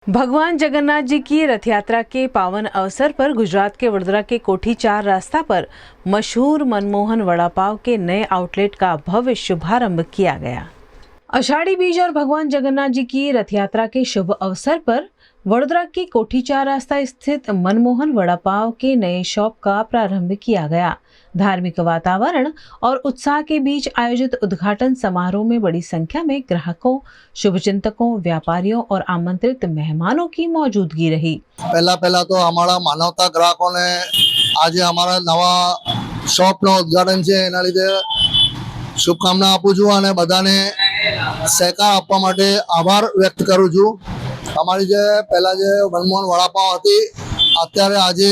भगवान जगन्नाथ जी की रथ यात्रा के पावन अवसर पर गुजरात के वडोदरा के कोठी 4 रास्ता पर मशहूर मनमोहन वड़ा पाव के नए आउटलेट का भव्य शुभारंभ किया गया। आषाढ़ी बीज और भगवान जगन्नाथ जी की रथ यात्रा के शुभ अवसर पर वडोदरा की कोठी 4 रास्ता स्थित मनमोहन वड़ा पाव के नए शॉप का प्रारंभ किया गया। धार्मिक वातावरण और उत्साह के बीच आयोजित उद्घाटन समारोह में बड़ी संख्या में ग्राहकों, शुभचिंतकों, व्यापारियों और आमंत्रित मेहमानों की मौजूदगी रही। पहला तो हमारा मानवता ग्राहकों ने आज हमारा नवा शॉप नो उद्घाटन है एना लीधे शुभकामना आपू छूं अने बधाने सहकार आपवा माटे आभार व्यक्त करूं छूं। અમારી જે પહેલા જે મનમોહન વડાપાવ હતી અત્યારે આજે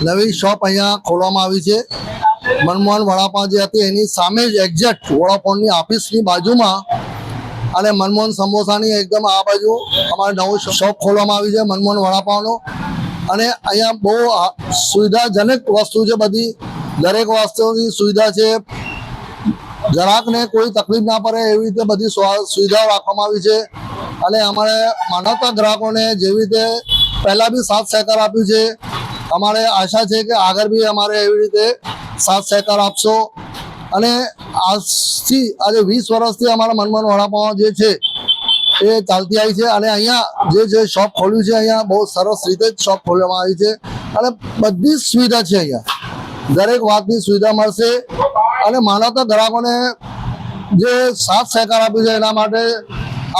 નવી શોપ અહીંયા ખોલવામાં આવી છે। મનમોહન વડાપાવ જે હતી એની સામે જ એક્ઝેક્ટ વડાપાવની ઓફિસની બાજુમાં અને મનમોહન સમોસાની એકદમ આ બાજુ અમારે નવું શોપ ખોલવામાં આવી છે મનમોહન વડાપાવનો। અને અહીંયા બહુ સુવિધાજનક વસ્તુ છે, બધી દરેક વસ્તુની સુવિધા છે, ગ્રાહકને કોઈ તકલીફ ના પડે એવી રીતે બધી સુવિધાઓ રાખવામાં આવી છે। અને અમારે માનવતા ગ્રાહકોને જેવી રીતે પહેલા બી સાથ સહકાર આપ્યું છે, અમારે આશા છે કે આગળ બી અમારે એવી રીતે સાથ સહકાર આપશો। અને આજથી આજે 20 વર્ષથી અમારા મનમોહન વડાપાવ જે છે એ ચાલતી આવી છે। અને અહીંયા જે શોપ ખોલ્યું છે અહીંયા બહુ સરસ રીતે શોપ ખોલવામાં આવી છે અને બધી સુવિધા છે, અહીંયા દરેક વાતની સુવિધા મળશે। અને માનવતા ગ્રાહકોને જે સાથ સહકાર આપ્યું છે એના માટે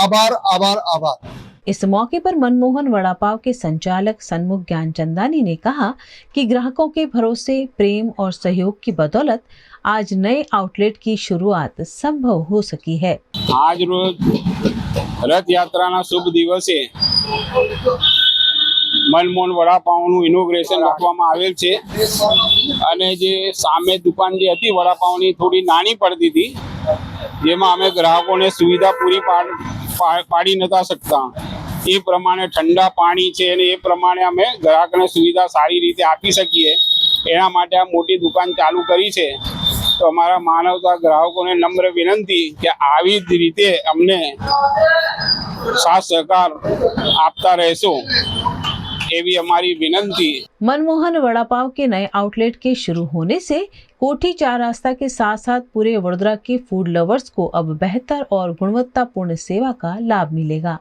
आभार आभार आभार। इस मौके पर मनमोहन वड़ा पाव के संचालक सन्मुख ज्ञानचंदानी ने कहा कि ग्राहकों के भरोसे, प्रेम और सहयोग की बदौलत आज नए आउटलेट की शुरुआत संभव हो सकी है। आज रोज रथ यात्रा शुभ दिवसे मनमोहन वडापावનું ઇનોગ્રેશન રાખવામાં આવેલ છે અને જે સામે દુકાન જે હતી વડાપાવની થોડી નાની પડતી હતી, જેમાં અમે ગ્રાહકોને સુવિધા પૂરી પાડી નતા શકતા। એ પ્રમાણે ઠંડા પાણી છે અને એ પ્રમાણે અમે ગ્રાહકને સુવિધા સારી રીતે આપી શકીએ એના માટે આ મોટી દુકાન ચાલુ કરી છે। તો અમારા માનવતા ગ્રાહકોને નમ્ર વિનંતી કે આવી જ રીતે અમને સાથ સહકાર આપતા રહેશો एवी हमारी विनंती। मनमोहन वड़ा पाव के नए आउटलेट के शुरू होने से कोठी 4 रास्ता के साथ साथ पूरे वडोदरा के फूड लवर्स को अब बेहतर और गुणवत्तापूर्ण सेवा का लाभ मिलेगा।